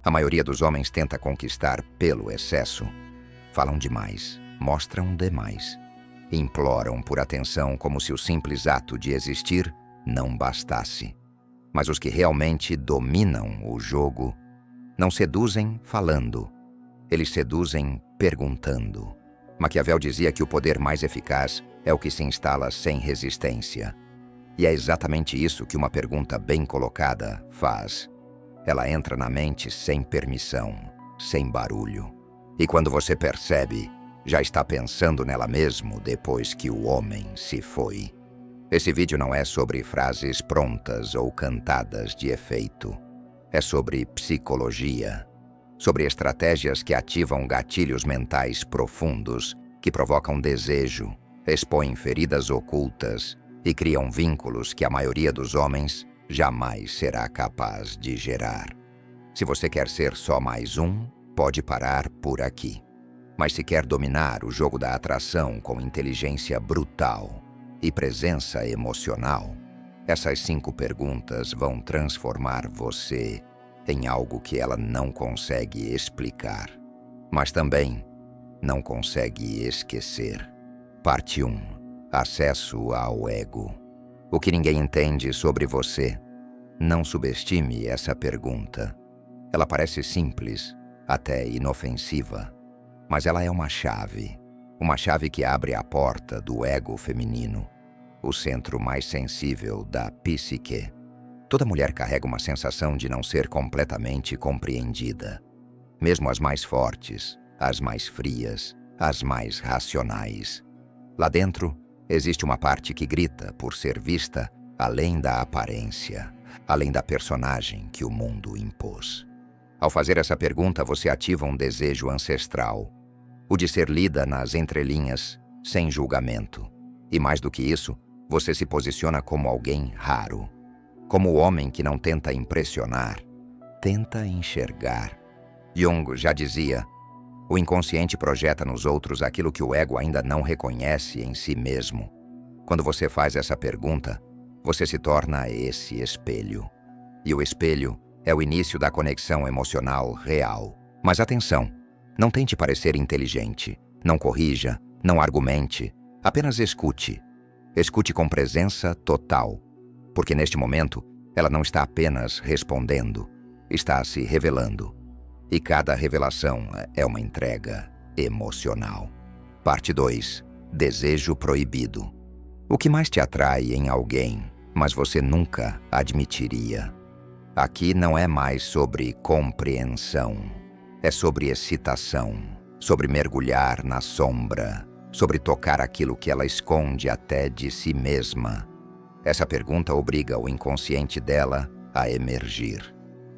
A maioria dos homens tenta conquistar pelo excesso. Falam demais, mostram demais. Imploram por atenção como se o simples ato de existir não bastasse. Mas os que realmente dominam o jogo não seduzem falando. Eles seduzem perguntando. Maquiavel dizia que o poder mais eficaz é o que se instala sem resistência. E é exatamente isso que uma pergunta bem colocada faz. Ela entra na mente sem permissão, sem barulho. E quando você percebe, já está pensando nela mesmo depois que o homem se foi. Esse vídeo não é sobre frases prontas ou cantadas de efeito. É sobre psicologia. Sobre estratégias que ativam gatilhos mentais profundos, que provocam desejo, expõem feridas ocultas e criam vínculos que a maioria dos homens jamais será capaz de gerar. Se você quer ser só mais um, pode parar por aqui. Mas se quer dominar o jogo da atração com inteligência brutal e presença emocional, essas 5 perguntas vão transformar você em algo que ela não consegue explicar, mas também não consegue esquecer. Parte 1. Acesso ao ego. O que ninguém entende sobre você. Não subestime essa pergunta. Ela parece simples, até inofensiva, mas ela é uma chave que abre a porta do ego feminino, o centro mais sensível da psique. Toda mulher carrega uma sensação de não ser completamente compreendida. Mesmo as mais fortes, as mais frias, as mais racionais. Lá dentro, existe uma parte que grita por ser vista além da aparência, além da personagem que o mundo impôs. Ao fazer essa pergunta, você ativa um desejo ancestral, o de ser lida nas entrelinhas, sem julgamento. E mais do que isso, você se posiciona como alguém raro. Como o homem que não tenta impressionar, tenta enxergar. Jung já dizia, o inconsciente projeta nos outros aquilo que o ego ainda não reconhece em si mesmo. Quando você faz essa pergunta, você se torna esse espelho. E o espelho é o início da conexão emocional real. Mas atenção, não tente parecer inteligente, não corrija, não argumente, apenas escute. Escute com presença total. Porque neste momento, ela não está apenas respondendo, está se revelando. E cada revelação é uma entrega emocional. Parte 2. Desejo proibido. O que mais te atrai em alguém, mas você nunca admitiria? Aqui não é mais sobre compreensão. É sobre excitação, sobre mergulhar na sombra, sobre tocar aquilo que ela esconde até de si mesma. Essa pergunta obriga o inconsciente dela a emergir.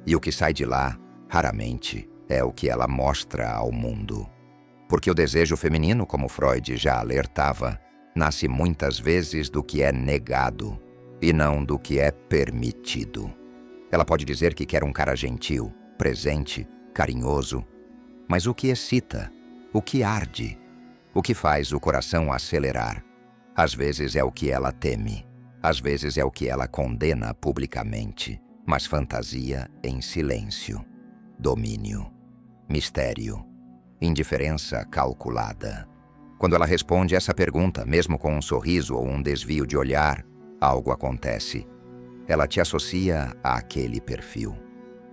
E o que sai de lá, raramente, é o que ela mostra ao mundo. Porque o desejo feminino, como Freud já alertava, nasce muitas vezes do que é negado e não do que é permitido. Ela pode dizer que quer um cara gentil, presente, carinhoso, mas o que excita, o que arde, o que faz o coração acelerar, às vezes é o que ela teme. Às vezes é o que ela condena publicamente, mas fantasia em silêncio. Domínio, mistério, indiferença calculada. Quando ela responde essa pergunta, mesmo com um sorriso ou um desvio de olhar, algo acontece. Ela te associa àquele perfil,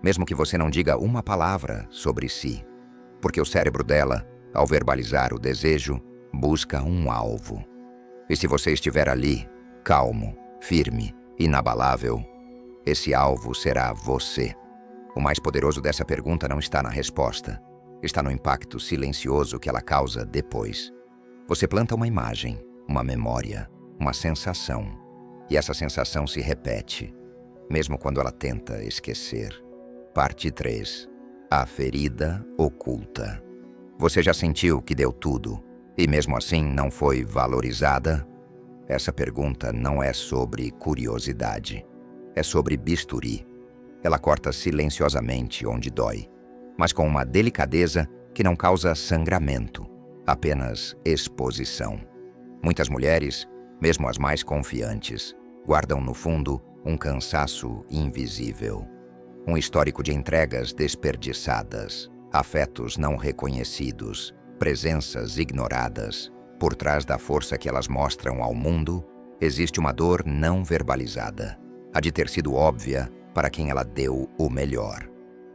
mesmo que você não diga uma palavra sobre si, porque o cérebro dela, ao verbalizar o desejo, busca um alvo. E se você estiver ali, calmo, firme, inabalável, esse alvo será você. O mais poderoso dessa pergunta não está na resposta, está no impacto silencioso que ela causa depois. Você planta uma imagem, uma memória, uma sensação, e essa sensação se repete, mesmo quando ela tenta esquecer. Parte 3. A ferida oculta. Você já sentiu que deu tudo, e mesmo assim não foi valorizada? Essa pergunta não é sobre curiosidade, é sobre bisturi. Ela corta silenciosamente onde dói, mas com uma delicadeza que não causa sangramento, apenas exposição. Muitas mulheres, mesmo as mais confiantes, guardam no fundo um cansaço invisível. Um histórico de entregas desperdiçadas, afetos não reconhecidos, presenças ignoradas. Por trás da força que elas mostram ao mundo, existe uma dor não verbalizada, a de ter sido óbvia para quem ela deu o melhor.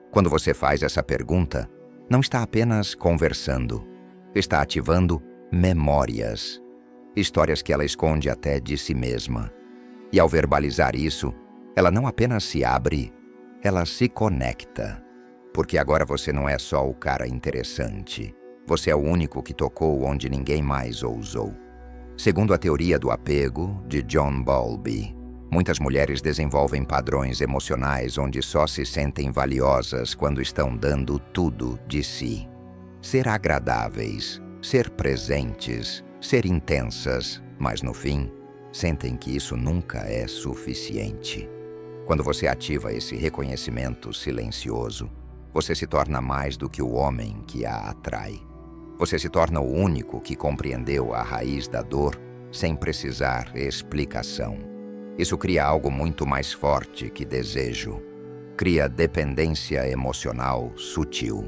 Quando você faz essa pergunta, não está apenas conversando, está ativando memórias, histórias que ela esconde até de si mesma. E ao verbalizar isso, ela não apenas se abre, ela se conecta. Porque agora você não é só o cara interessante. Você é o único que tocou onde ninguém mais ousou. Segundo a teoria do apego, de John Bowlby, muitas mulheres desenvolvem padrões emocionais onde só se sentem valiosas quando estão dando tudo de si. Ser agradáveis, ser presentes, ser intensas, mas no fim, sentem que isso nunca é suficiente. Quando você ativa esse reconhecimento silencioso, você se torna mais do que o homem que a atrai. Você se torna o único que compreendeu a raiz da dor sem precisar explicação. Isso cria algo muito mais forte que desejo. Cria dependência emocional sutil.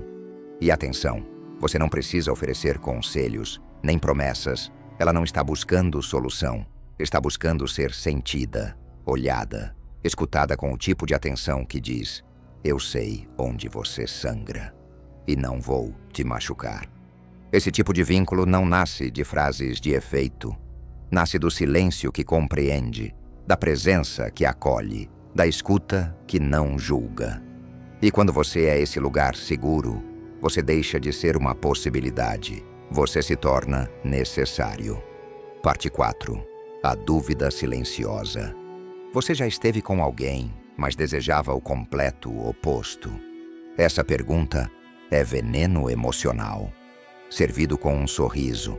E atenção, você não precisa oferecer conselhos, nem promessas. Ela não está buscando solução. Está buscando ser sentida, olhada, escutada com o tipo de atenção que diz: eu sei onde você sangra e não vou te machucar. Esse tipo de vínculo não nasce de frases de efeito. Nasce do silêncio que compreende, da presença que acolhe, da escuta que não julga. E quando você é esse lugar seguro, você deixa de ser uma possibilidade. Você se torna necessário. Parte 4. A dúvida silenciosa. Você já esteve com alguém, mas desejava o completo oposto. Essa pergunta é veneno emocional, servido com um sorriso.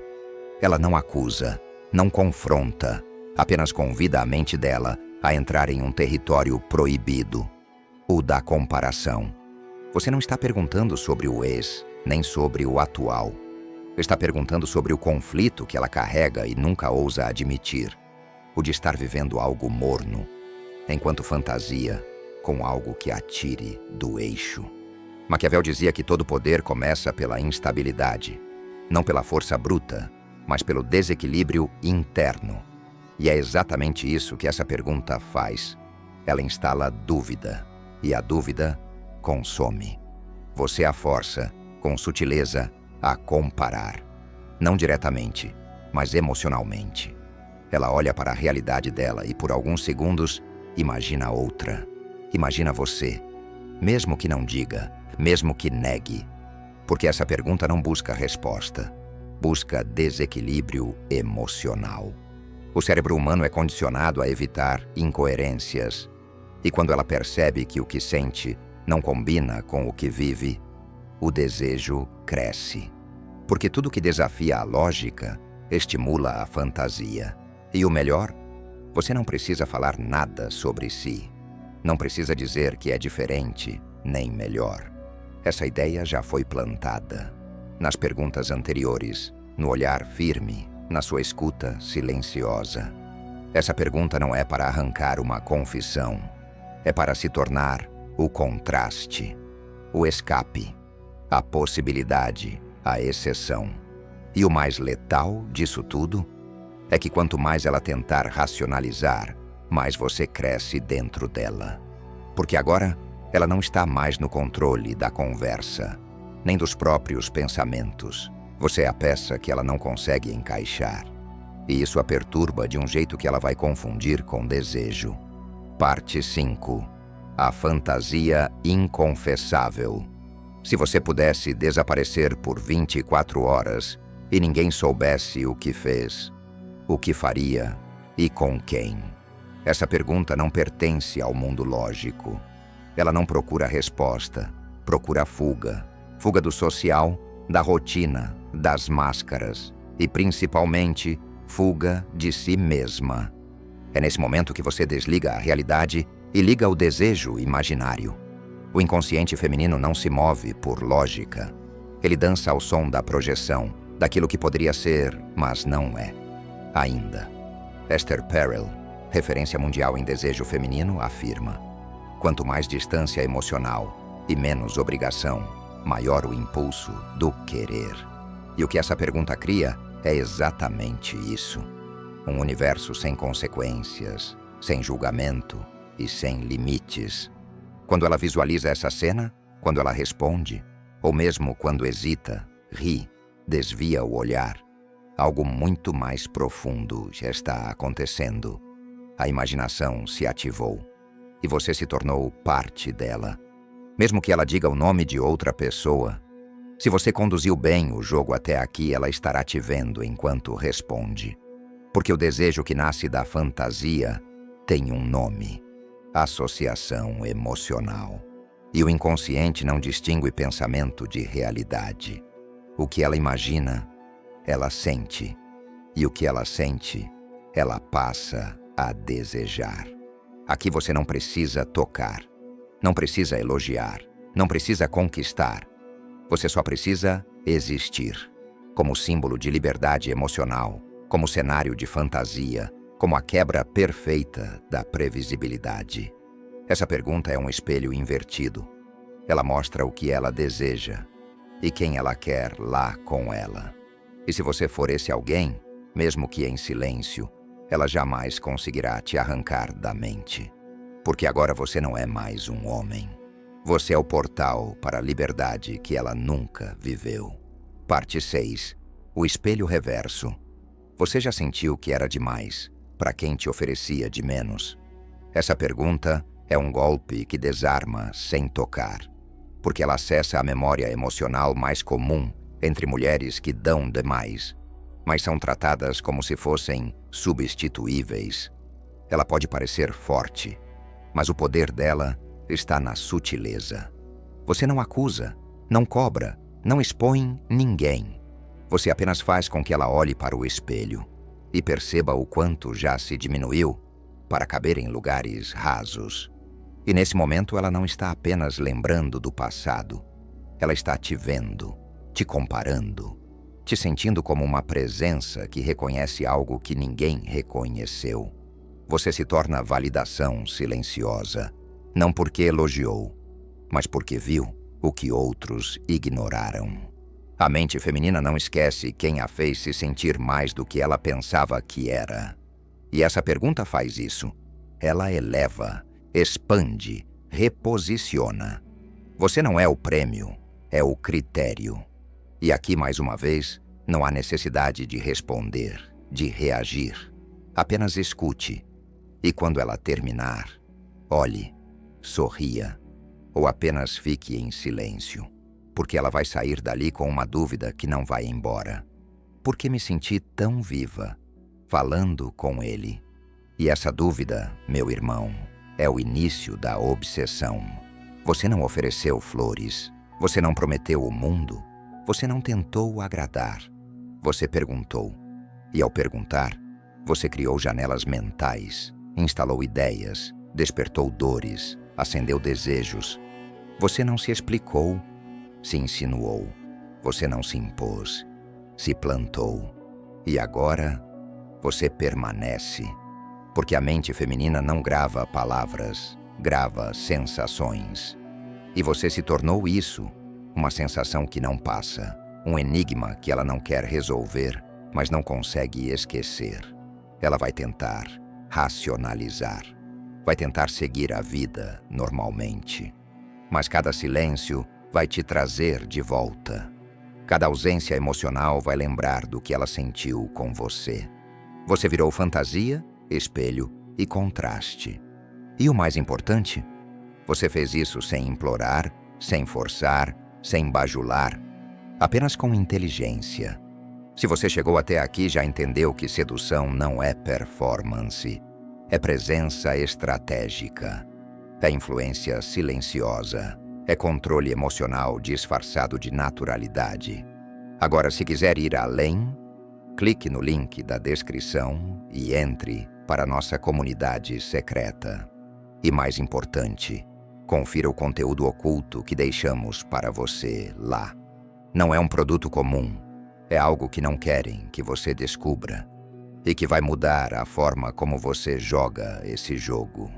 Ela não acusa, não confronta, apenas convida a mente dela a entrar em um território proibido, o da comparação. Você não está perguntando sobre o ex, nem sobre o atual. Está perguntando sobre o conflito que ela carrega e nunca ousa admitir, o de estar vivendo algo morno, enquanto fantasia com algo que a tire do eixo. Maquiavel dizia que todo poder começa pela instabilidade, não pela força bruta, mas pelo desequilíbrio interno. E é exatamente isso que essa pergunta faz. Ela instala dúvida, e a dúvida consome. Você a força, com sutileza, a comparar. Não diretamente, mas emocionalmente. Ela olha para a realidade dela e por alguns segundos imagina outra. Imagina você, mesmo que não diga, mesmo que negue. Porque essa pergunta não busca resposta, busca desequilíbrio emocional. O cérebro humano é condicionado a evitar incoerências. E quando ela percebe que o que sente não combina com o que vive, o desejo cresce. Porque tudo que desafia a lógica estimula a fantasia. E o melhor, você não precisa falar nada sobre si. Não precisa dizer que é diferente, nem melhor. Essa ideia já foi plantada. Nas perguntas anteriores, no olhar firme, na sua escuta silenciosa. Essa pergunta não é para arrancar uma confissão. É para se tornar o contraste, o escape, a possibilidade, a exceção. E o mais letal disso tudo é que quanto mais ela tentar racionalizar, mais você cresce dentro dela. Porque agora ela não está mais no controle da conversa, nem dos próprios pensamentos. Você é a peça que ela não consegue encaixar. E isso a perturba de um jeito que ela vai confundir com desejo. Parte 5. A fantasia inconfessável. Se você pudesse desaparecer por 24 horas e ninguém soubesse o que fez, o que faria e com quem? Essa pergunta não pertence ao mundo lógico. Ela não procura resposta, procura fuga. Fuga do social, da rotina, das máscaras e, principalmente, fuga de si mesma. É nesse momento que você desliga a realidade e liga o desejo imaginário. O inconsciente feminino não se move por lógica. Ele dança ao som da projeção, daquilo que poderia ser, mas não é. Ainda. Esther Perel, referência mundial em desejo feminino, afirma: Quanto mais distância emocional e menos obrigação, maior o impulso do querer. E o que essa pergunta cria é exatamente isso. Um universo sem consequências, sem julgamento e sem limites. Quando ela visualiza essa cena, quando ela responde, ou mesmo quando hesita, ri, desvia o olhar, algo muito mais profundo já está acontecendo. A imaginação se ativou e você se tornou parte dela. Mesmo que ela diga o nome de outra pessoa, se você conduziu bem o jogo até aqui, ela estará te vendo enquanto responde. Porque o desejo que nasce da fantasia tem um nome: associação emocional. E o inconsciente não distingue pensamento de realidade. O que ela imagina, ela sente. E o que ela sente, ela passa a desejar. Aqui você não precisa tocar, não precisa elogiar, não precisa conquistar. Você só precisa existir, como símbolo de liberdade emocional, como cenário de fantasia, como a quebra perfeita da previsibilidade. Essa pergunta é um espelho invertido. Ela mostra o que ela deseja e quem ela quer lá com ela. E se você for esse alguém, mesmo que em silêncio, ela jamais conseguirá te arrancar da mente. Porque agora você não é mais um homem. Você é o portal para a liberdade que ela nunca viveu. Parte 6. O espelho reverso. Você já sentiu que era demais para quem te oferecia de menos? Essa pergunta é um golpe que desarma sem tocar, porque ela acessa a memória emocional mais comum entre mulheres que dão demais, mas são tratadas como se fossem substituíveis. Ela pode parecer forte, mas o poder dela está na sutileza. Você não acusa, não cobra, não expõe ninguém. Você apenas faz com que ela olhe para o espelho e perceba o quanto já se diminuiu para caber em lugares rasos. E nesse momento ela não está apenas lembrando do passado. Ela está te vendo, te comparando, te sentindo como uma presença que reconhece algo que ninguém reconheceu. Você se torna validação silenciosa, não porque elogiou, mas porque viu o que outros ignoraram. A mente feminina não esquece quem a fez se sentir mais do que ela pensava que era. E essa pergunta faz isso. Ela eleva, expande, reposiciona. Você não é o prêmio, é o critério. E aqui, mais uma vez, não há necessidade de responder, de reagir. Apenas escute. E quando ela terminar, olhe, sorria, ou apenas fique em silêncio, porque ela vai sair dali com uma dúvida que não vai embora. Por que me senti tão viva, falando com ele? E essa dúvida, meu irmão, é o início da obsessão. Você não ofereceu flores, você não prometeu o mundo, você não tentou agradar. Você perguntou, e ao perguntar, você criou janelas mentais, instalou ideias, despertou dores, acendeu desejos. Você não se explicou, se insinuou. Você não se impôs, se plantou. E agora, você permanece. Porque a mente feminina não grava palavras, grava sensações. E você se tornou isso, uma sensação que não passa, um enigma que ela não quer resolver, mas não consegue esquecer. Ela vai tentar racionalizar, vai tentar seguir a vida normalmente. Mas cada silêncio vai te trazer de volta. Cada ausência emocional vai lembrar do que ela sentiu com você. Você virou fantasia, espelho e contraste. E o mais importante, você fez isso sem implorar, sem forçar, sem bajular, apenas com inteligência. Se você chegou até aqui, já entendeu que sedução não é performance, é presença estratégica, é influência silenciosa, é controle emocional disfarçado de naturalidade. Agora, se quiser ir além, clique no link da descrição e entre para a nossa comunidade secreta. E mais importante, confira o conteúdo oculto que deixamos para você lá. Não é um produto comum, é algo que não querem que você descubra e que vai mudar a forma como você joga esse jogo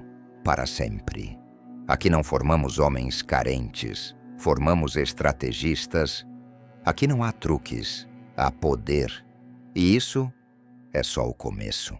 para sempre. Aqui não formamos homens carentes, formamos estrategistas. Aqui não há truques, há poder. E isso é só o começo.